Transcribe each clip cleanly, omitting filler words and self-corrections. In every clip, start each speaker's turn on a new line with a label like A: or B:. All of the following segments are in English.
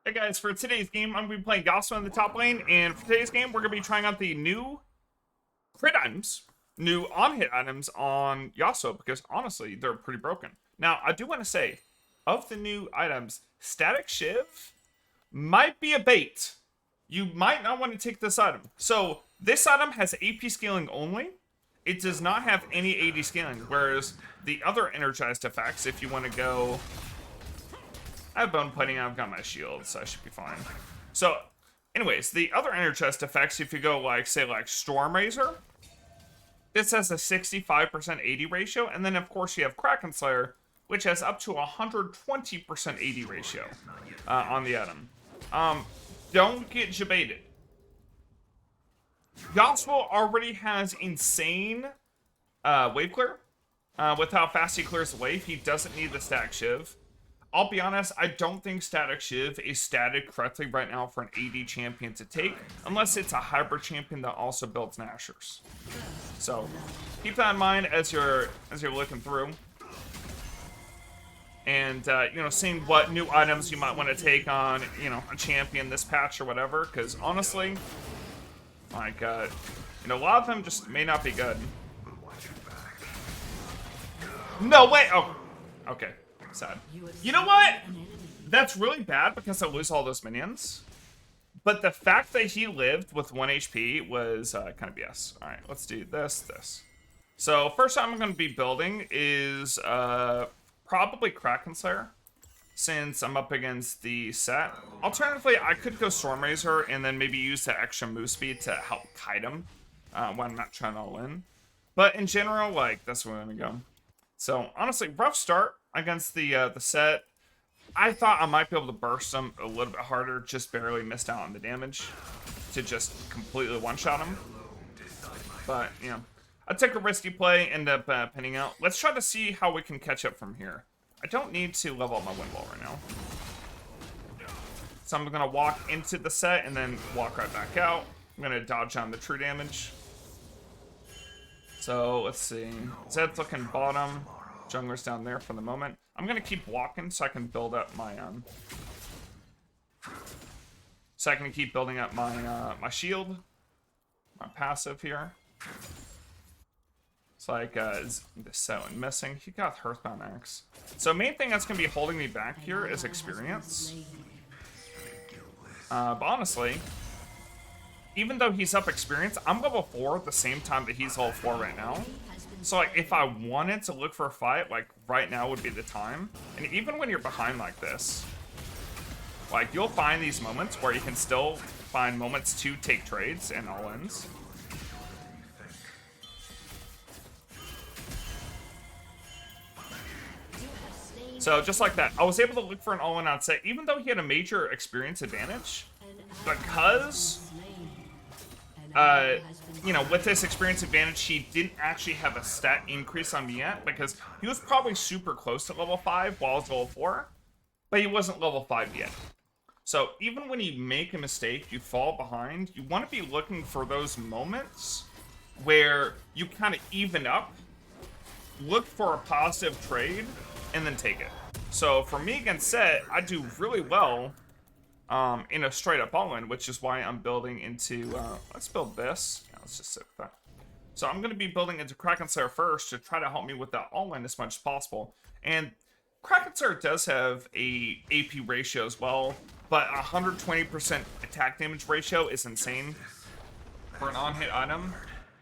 A: Hey guys, for today's game, I'm going to be playing Yasuo in the top lane, and for today's game, we're going to be trying out the new crit items, new on-hit items on Yasuo, because honestly, they're pretty broken. Now, I do want to say, of the new items, Static Shiv might be a bait. You might not want to take this item. So, this item has AP scaling only. It does not have any AD scaling, whereas the other energized effects, if you want to go... I have bone plating, I've got my shield, so I should be fine. So, anyways, the other energized effects, if you go like, say like Storm Razor, this has a 65% AD ratio, and then of course you have Kraken Slayer, which has up to 120% AD ratio on the item. Don't get jebaited. Yasuo already has insane wave clear. With how fast he clears the wave, he doesn't need the Static Shiv. I'll be honest, I don't think Static Shiv is stated correctly right now for an AD champion to take, unless it's a hybrid champion that also builds Nashers. So, keep that in mind as you're looking through. And, seeing what new items you might want to take on, a champion this patch or whatever, because honestly, like, a lot of them just may not be good. No way! Oh, okay. Sad. You know what? That's really bad because I lose all those minions. But the fact that he lived with 1 HP was kind of BS. Alright, let's do this. So, first I'm going to be building is probably Kraken Slayer, since I'm up against the set. Alternatively, I could go Storm Razor and then maybe use the extra move speed to help kite him when I'm not trying to all in. But in general, like, that's where I'm going to go. So, honestly, rough start against the set. I thought I might be able to burst him a little bit harder, just barely missed out on the damage to just completely one-shot him. But, I took a risky play, ended up pinning out. Let's try to see how we can catch up from here. I don't need to level up my wind wall right now. So I'm going to walk into the set and then walk right back out. I'm going to dodge on the true damage. So, let's see. Zed's looking bottom. Jungler's down there for the moment. I'm going to keep walking so I can build up my, so I can keep building up my, my shield. My passive here. It's like, this set went missing. He got Hearthbound Axe. So, main thing that's going to be holding me back here is experience. But honestly, even though he's up experience, I'm level 4 at the same time that he's level 4 right now. So, like, if I wanted to look for a fight, like, right now would be the time. And even when you're behind like this, like, you'll find these moments where you can still find moments to take trades and all-ins. So, just like that, I was able to look for an all-in on set, even though he had a major experience advantage, because... with this experience advantage, he didn't actually have a stat increase on me yet, because he was probably super close to level 5 while I was level 4, but he wasn't level 5 yet. So even when you make a mistake, you fall behind, you want to be looking for those moments where you kind of even up, look for a positive trade, and then take it. So for me against Set, I do really well in a straight up all-in, which is why I'm building into, let's build this. Yeah, let's just sit with that. So I'm going to be building into Kraken Slayer first to try to help me with that all-in as much as possible. And Kraken Slayer does have a AP ratio as well, but 120% attack damage ratio is insane for an on-hit item.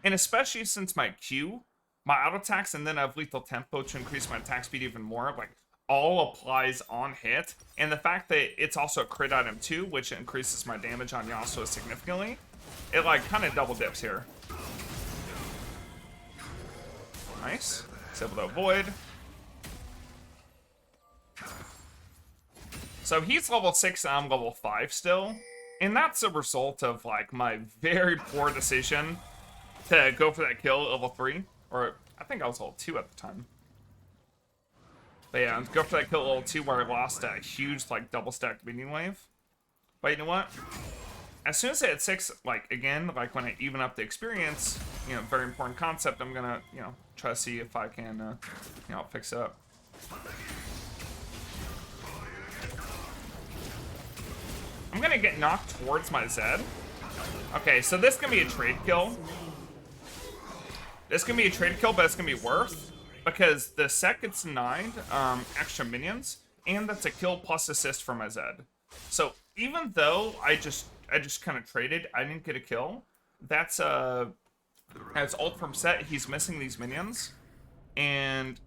A: And especially since my Q, my auto attacks, and then I have lethal tempo to increase my attack speed even more, like, all applies on hit, and the fact that it's also a crit item too, which increases my damage on Yasuo significantly, it like kind of double dips here. Nice. It's able to avoid. So he's level 6 and I'm level 5 still, and that's a result of like my very poor decision to go for that kill at level 3, or I think I was level 2 at the time. But yeah, go for that kill at level 2 where I lost a huge, like, double stacked minion wave. But you know what? As soon as I hit 6, like, again, like, when I even up the experience, very important concept, I'm gonna, try to see if I can, fix it up. I'm gonna get knocked towards my Zed. Okay, so this can be a trade kill. This can be a trade kill, but it's gonna be worth because the set gets denied extra minions, and that's a kill plus assist for my Zed. So even though I just kind of traded, I didn't get a kill. That's as ult from set, he's missing these minions, and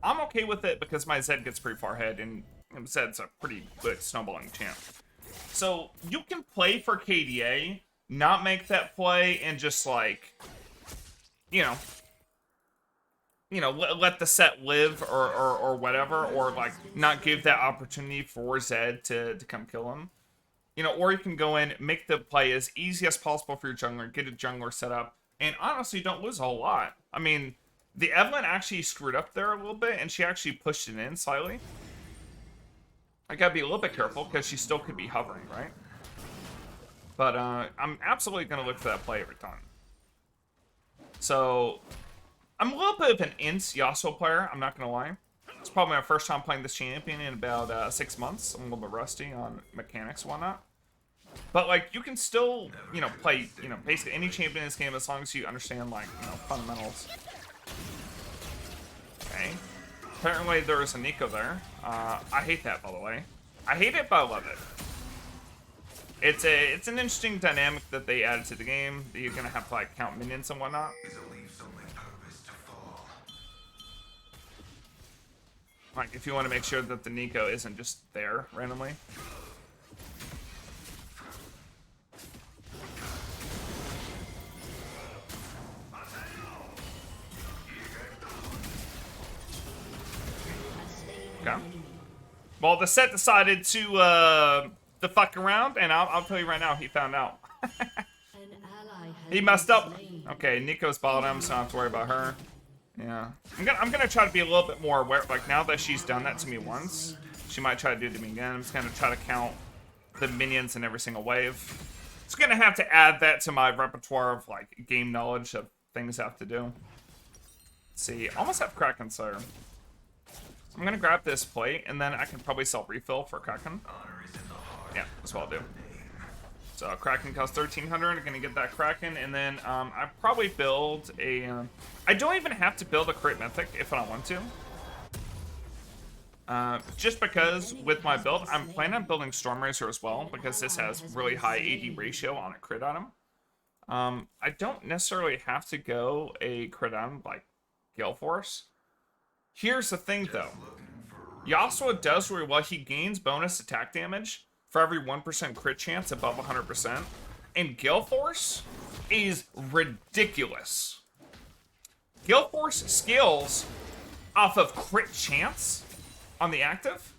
A: I'm okay with it because my Zed gets pretty far ahead, and Zed's a pretty good snowballing champ. So you can play for KDA, not make that play, and just like, you know, let the set live or whatever, or like not give that opportunity for Zed to come kill him. You know, or you can go in, make the play as easy as possible for your jungler, get a jungler set up, and honestly don't lose a whole lot. I mean, the Evelynn actually screwed up there a little bit, and she actually pushed it in slightly. I gotta be a little bit careful, because she still could be hovering, right? But I'm absolutely gonna look for that play every time. So, I'm a little bit of an ince Yasuo player, I'm not gonna lie. It's probably my first time playing this champion in about 6 months. I'm a little bit rusty on mechanics and whatnot. But, like, you can still, play, basically any champion in this game as long as you understand, like, fundamentals. Okay. Apparently there is a Nico there. I hate that, by the way. I hate it, but I love it. It's an interesting dynamic that they added to the game. That you're gonna have to, like, count minions and whatnot. Like, if you want to make sure that the Nico isn't just there randomly. Okay. Well, the set decided to fuck around, and I'll tell you right now, he found out. He messed up. Okay, Nico's bottom, so I don't have to worry about her. Yeah, I'm gonna try to be a little bit more aware. Like, now that she's done that to me once, she might try to do it to me again. I'm just gonna try to count the minions in every single wave. Just gonna have to add that to my repertoire of, like, game knowledge of things I have to do. Let's see, almost have Kraken Slayer. I'm gonna grab this plate, and then I can probably sell refill for Kraken. Yeah, that's what I'll do. So Kraken costs 1,300. I'm gonna get that Kraken, and then I probably build a. I don't even have to build a crit mythic if I don't want to. Just because with my build, I'm planning on building Stormracer as well, because this has really high AD ratio on a crit item. I don't necessarily have to go a crit item like Gale Force. Here's the thing, though. Yasuo does really well. He gains bonus attack damage for every 1% crit chance above 100%. And Gale Force is ridiculous. Gale Force scales off of crit chance on the active.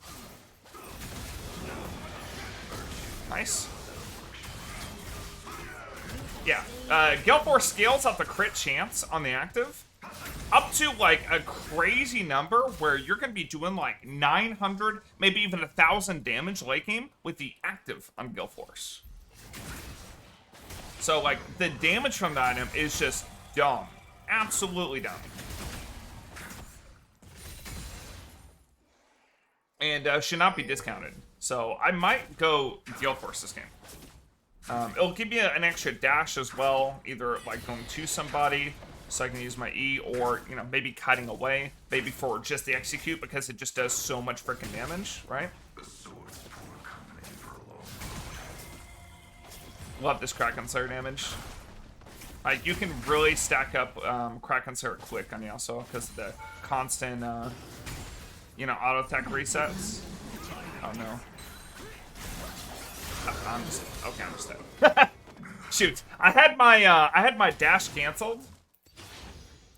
A: Nice. Yeah, Gale Force scales off the crit chance on the active. Up to, like, a crazy number where you're going to be doing, like, 900, maybe even 1,000 damage late game with the active on Gale Force. So, like, the damage from the item is just dumb. Absolutely dumb. And should not be discounted. So, I might go Gale Force this game. It'll give you an extra dash as well, either, like, going to somebody, so I can use my E, or, maybe kiting away, maybe for just the execute, because it just does so much freaking damage, right? Love this Kraken Slayer damage. Like, you can really stack up Kraken Slayer quick on Yasuo, because of the constant, auto attack resets. Oh no. I'm just dead. Shoot, I had my dash canceled.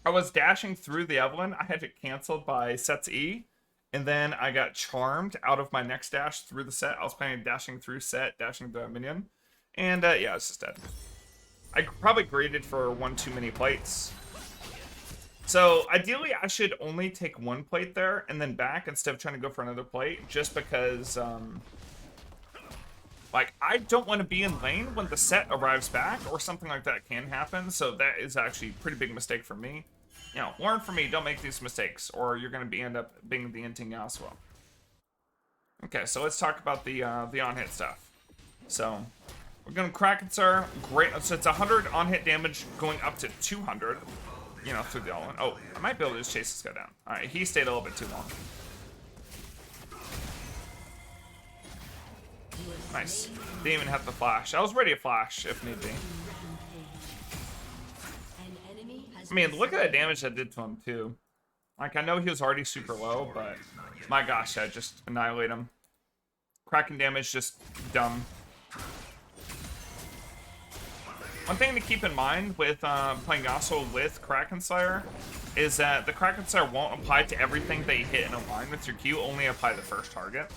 A: I was dashing through the Evelynn. I had it canceled by Set's E, and then I got charmed out of my next dash through the set. I was planning dashing through set, dashing through a minion, and yeah, I was just dead. I probably graded for one too many plates. So ideally, I should only take one plate there and then back instead of trying to go for another plate, just because, like, I don't want to be in lane when the set arrives back, or something like that can happen, so that is actually a pretty big mistake for me. Learn from me, don't make these mistakes, or you're going to end up being the inting Yasuo. Okay, so let's talk about the on-hit stuff. So we're going to Kraken-Sir. Great. So it's 100 on-hit damage going up to 200, you know, through the all-in. Oh, I might be able to just chase this guy down. All right, he stayed a little bit too long. Nice. Didn't even have the flash. I was ready to flash if need be. I mean, look at the damage that did to him, too. Like, I know he was already super low, but my gosh, I just annihilate him. Kraken damage, just dumb. One thing to keep in mind with playing Yasuo with Kraken-Sire is that the Kraken-Sire won't apply to everything that you hit in a line with your Q, only apply the first target.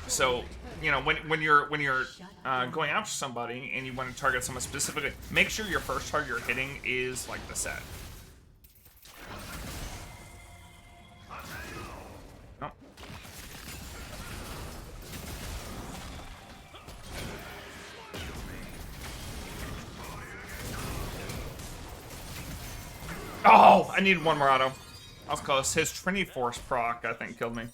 A: So, you know, when you're going after somebody and you want to target someone specifically, make sure your first target you're hitting is like the set. No. Oh, I needed one more auto. I was close. His Trinity Force proc, I think, killed me.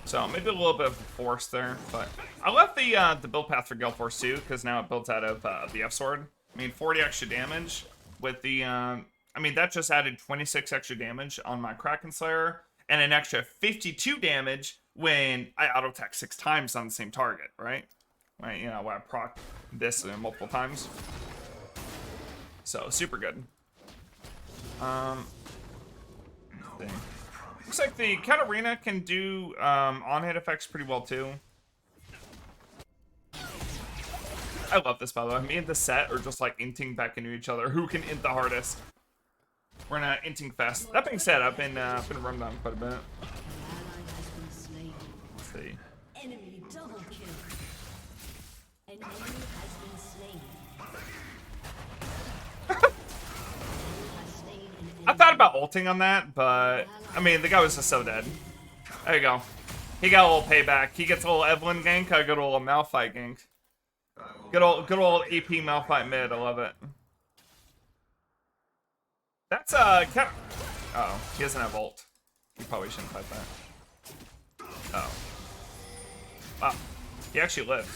A: So maybe a little bit of force there, but I left the build path for Gale Force too, because now it builds out of the F Sword. I mean, 40 extra damage with the. I mean, that just added 26 extra damage on my Kraken Slayer, and an extra 52 damage when I auto attack 6 times on the same target, right? Right, you know, when I proc this multiple times. So super good. Looks like the Katarina can do on-hit effects pretty well, too. I love this, by the way. Me and the set are just, like, inting back into each other. Who can int the hardest? We're in an inting fest. That being said, I've been run down quite a bit. Let's see.
B: Enemy double kill. An enemy has been slain.
A: I thought about ulting on that, but I mean, the guy was just so dead. There you go. He got a little payback. He gets a little Evelyn gank. I got a little Malphite gank. Good old EP Malphite mid. I love it. That's oh, he doesn't have ult. He probably shouldn't fight that. Oh, wow. He actually lived.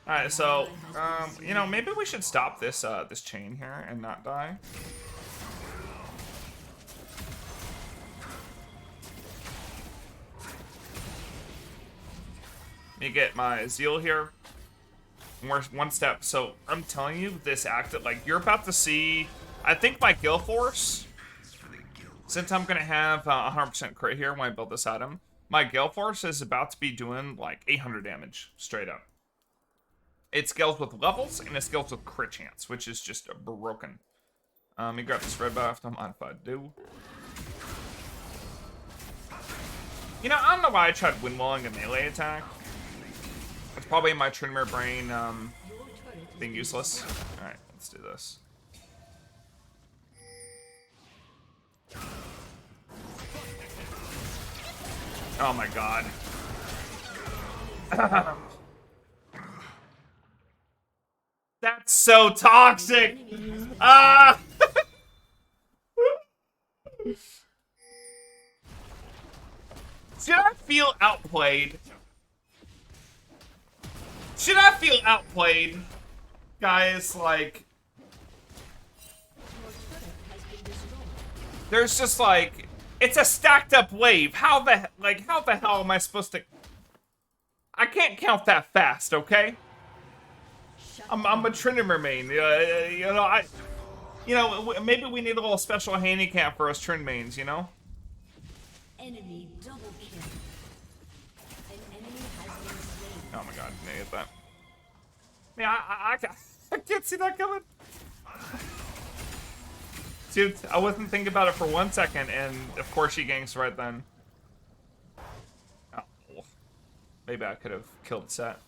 A: Alright, so, you know, maybe we should stop this this chain here and not die. Let me get my Zeal here. We're one step. So, I'm telling you, this acted like you're about to see, I think my Gale Force, since I'm going to have 100% crit here when I build this item, my Gale Force is about to be doing like 800 damage straight up. It scales with levels, and it scales with crit chance, which is just broken. Let me grab this red buff. Don't mind if I do. You know, I don't know why I tried windwalling a melee attack. It's probably in my Trimmer brain being useless. Alright, let's do this. Oh my god. That's so toxic! Ah! Should I feel outplayed? Should I feel outplayed? Guys, like... There's just like... It's a stacked up wave. How the hell am I supposed to... I can't count that fast, okay? I'm a Trindimer main. Maybe we need a little special handicap for us Trin mains, you know?
B: Enemy double kill. An enemy has been slain.
A: Oh my god, I hit that. Yeah, I can't see that coming. Dude, I wasn't thinking about it for 1 second, and of course she ganks right then. Oh, maybe I could have killed Set.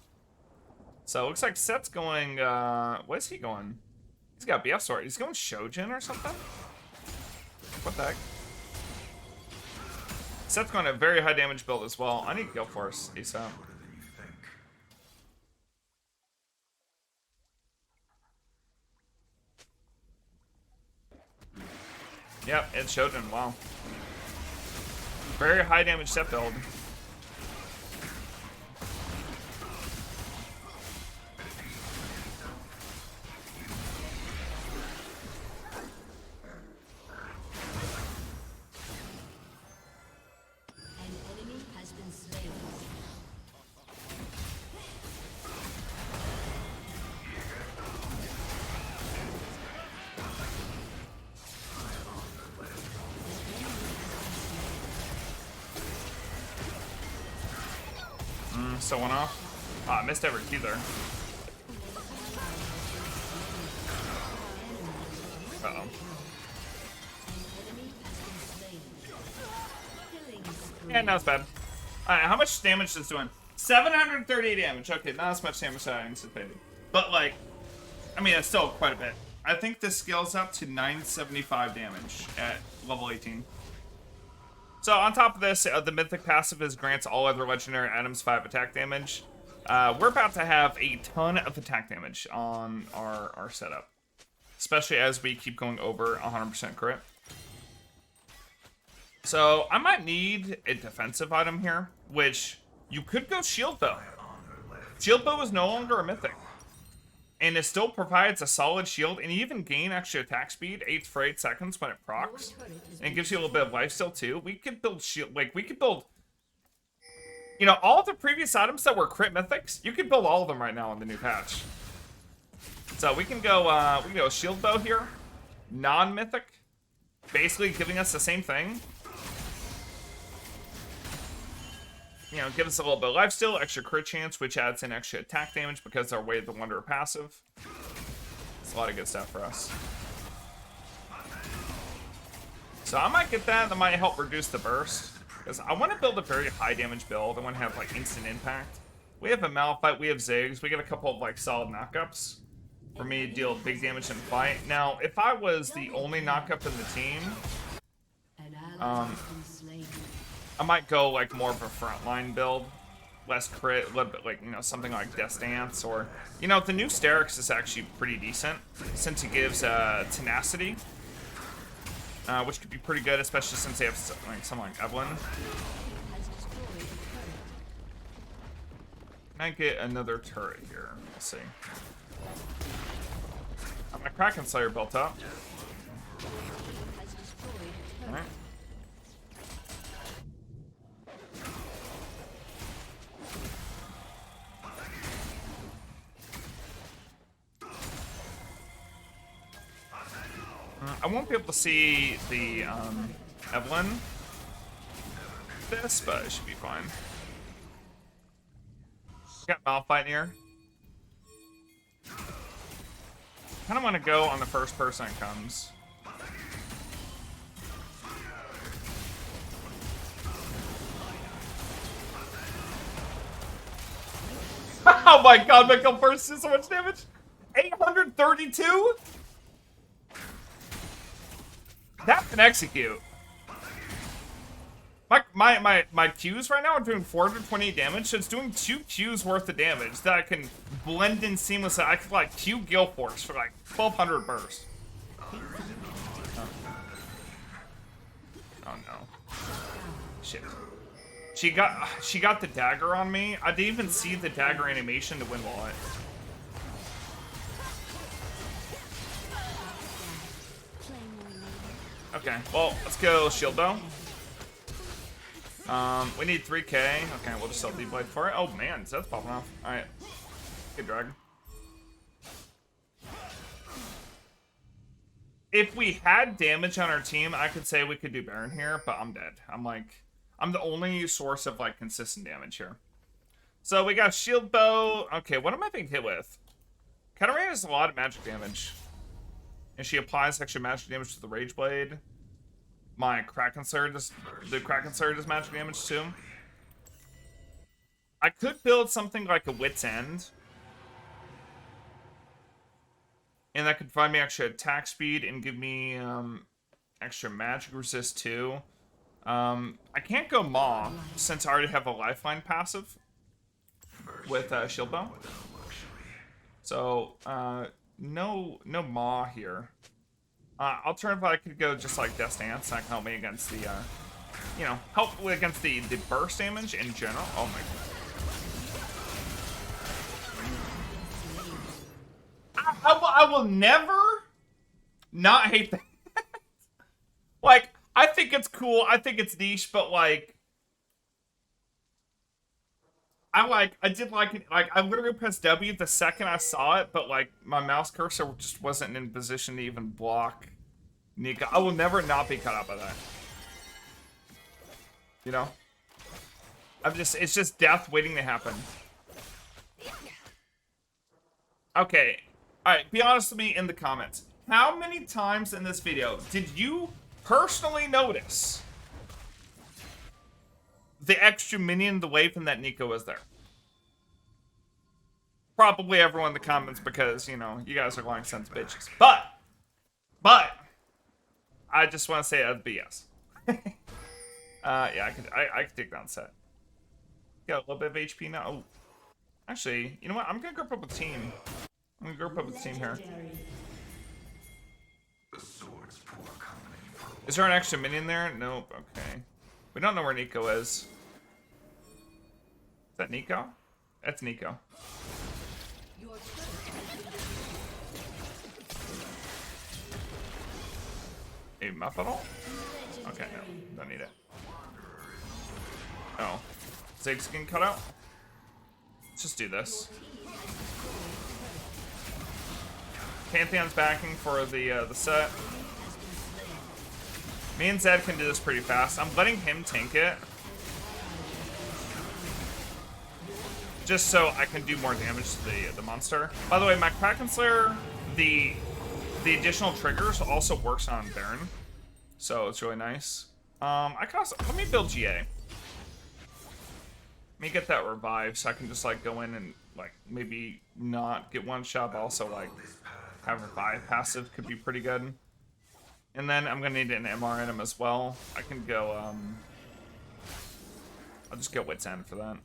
A: So it looks like Set's going, what is he going? He's got BF sword. He's going Shojin or something? What the heck? Set's going a very high damage build as well. I need Gale Force ASAP. Yep, it's Shojin. Wow. Very high damage set build.
B: An enemy has been slain.
A: Still went off. Ah, I missed every key there. Uh-oh.
B: An enemy has been slain. Killing spree.
A: Yeah, not as bad. Alright, how much damage is this doing? 730 damage. Okay, not as much damage as I anticipated. But, like, I mean, it's still quite a bit. I think this scales up to 975 damage at level 18. So, on top of this, the Mythic passive is grants all other legendary items 5 attack damage. We're about to have a ton of attack damage on our setup. Especially as we keep going over 100% crit. So, I might need a defensive item here, which you could go Shield Bow. Shield Bow is no longer a Mythic. And it still provides a solid shield, and you even gain extra attack speed, 8 for 8 seconds when it procs. And it gives you a little bit of lifesteal too. We could build shield, like, we could build, you know, all the previous items that were crit mythics, you could build all of them right now in the new patch. So we can go Shield Bow here, non-mythic, basically giving us the same thing. You know, give us a little bit of lifesteal, extra crit chance, which adds in extra attack damage because our Way of the Wanderer passive. It's a lot of good stuff for us. So I might get that. That might help reduce the burst. Because I want to build a very high damage build. I want to have, like, instant impact. We have a Malphite, we have Ziggs. We get a couple of, like, solid knockups for me to deal big damage in fight. Now, if I was the only knockup in the team,
B: An ally has been slain.
A: I might go, like, more of a frontline build. Less crit, a little bit, like, you know, something like Death Dance, or, you know, the new Sterix is actually pretty decent, since it gives tenacity, which could be pretty good, especially since they have, like, someone like Evelyn.
B: Has destroyed a turret.
A: Can I get another turret here? Let's see. My Kraken Slayer built up.
B: Has destroyed a turret.
A: Alright. I won't be able to see the Evelyn this, but it should be fine. Got Malphite here. Kind of want to go on the first person that comes. Oh my god, my kill first did so much damage! 832? That can execute. My Qs right now are doing 420 damage, so it's doing 2 Qs worth of damage that I can blend in seamlessly. I can, like, Q Gale Force for, like, 1200 burst. Oh no. Shit. She got the dagger on me. I didn't even see the dagger animation to win wallet. Okay, well, let's go Shield Bow. We need 3k. Okay, we'll just sell D-Blade for it. Oh man, that's popping off. Alright. Good drag. If we had damage on our team, I could say we could do Baron here, but I'm dead. I'm the only source of, like, consistent damage here. So we got Shield Bow. Okay, what am I being hit with? Katarina has a lot of magic damage. And she applies extra magic damage to the Rage Blade. My Kraken Slayer does magic damage too. I could build something like a Wit's End. And that could provide me extra attack speed and give me extra magic resist too. I can't go Maw since I already have a Lifeline passive with Shield Bow. So, no Maw here. Alternatively, I could go just like Death Dance. That can help me against the you know, help against the burst damage in general. Oh my god. I will never not hate that. Like, I think it's cool. I think it's niche, but like, I did like it. Like, I literally pressed W the second I saw it, but like, my mouse cursor just wasn't in position to even block Nico. I will never not be caught up by that. You know? It's just death waiting to happen. Okay. Alright, be honest with me in the comments. How many times in this video did you personally notice the extra minion, the wave, and that Nico was there? Probably everyone in the comments because, you know, you guys are lying sons of bitches. But, I just want to say that's BS. Yeah, I could take down set. Got a little bit of HP now. Oh. Actually, you know what? I'm gonna group up with team. I'm gonna group up with the team here. Is there an extra minion there? Nope. Okay. We don't know where Nico is. Is that Nico? That's Nico. A muff at all? Okay, no. Don't need it. Oh. Zig's getting cut out? Let's just do this. Pantheon's backing for the set. Me and Zed can do this pretty fast. I'm letting him tank it. Just so I can do more damage to the monster. By the way, my Kraken Slayer, the additional triggers also works on Baron. So it's really nice. I can also, let me build GA. Let me get that revive so I can just like go in and like maybe not get one shot, but also like have revive passive could be pretty good. And then I'm gonna need an MR item as well. I can go I'll just get Wit's End for that.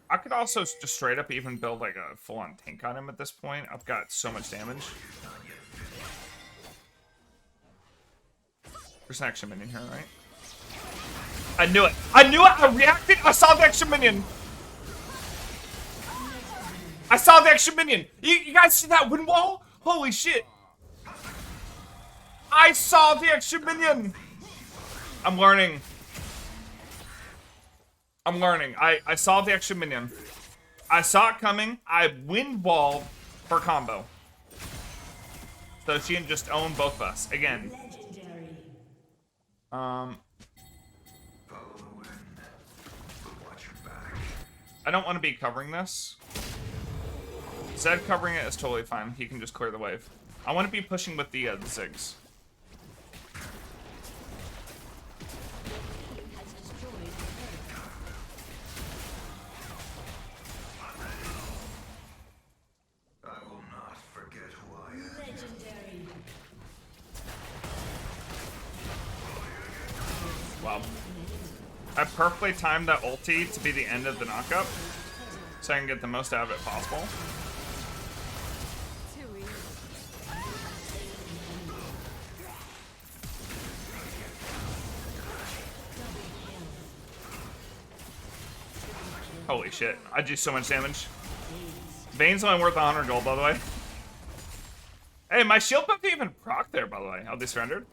A: I could also just straight up even build like a full-on tank on him at this point. I've got so much damage. There's an extra minion here, right? I knew it! I knew it! I reacted! I saw the extra minion! I saw the extra minion! You guys see that wind wall? Holy shit! I saw the extra minion! I'm learning. I'm learning. I saw the extra minion. I saw it coming. I wind walled for combo. So she can just own both of us. Again. I don't want to be covering this. Zed covering it is totally fine. He can just clear the wave. I want to be pushing with the Ziggs. Wow. I perfectly timed that ulti to be the end of the knockup, so I can get the most out of it possible. Holy shit, I do so much damage. Vayne's only worth 100 gold, by the way. Hey, my shield buff even proc there, by the way. How they surrendered.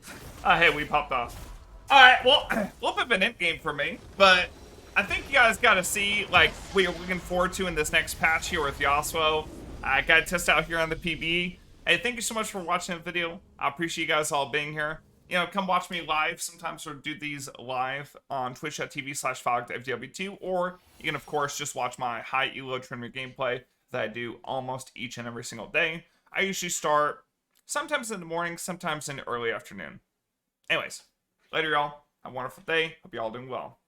A: Hey, we popped off. Alright, well, a little bit of an end game for me, but I think you guys got to see, like, what you're looking forward to in this next patch here with Yasuo. I got to test out here on the PB. Hey, thank you so much for watching the video. I appreciate you guys all being here. You know, come watch me live. Sometimes we'll do these live on twitch.tv/fogfw2, or you can, of course, just watch my high elo tournament gameplay that I do almost each and every single day. I usually start sometimes in the morning, sometimes in the early afternoon. Anyways. Later, y'all. Have a wonderful day. Hope y'all doing well.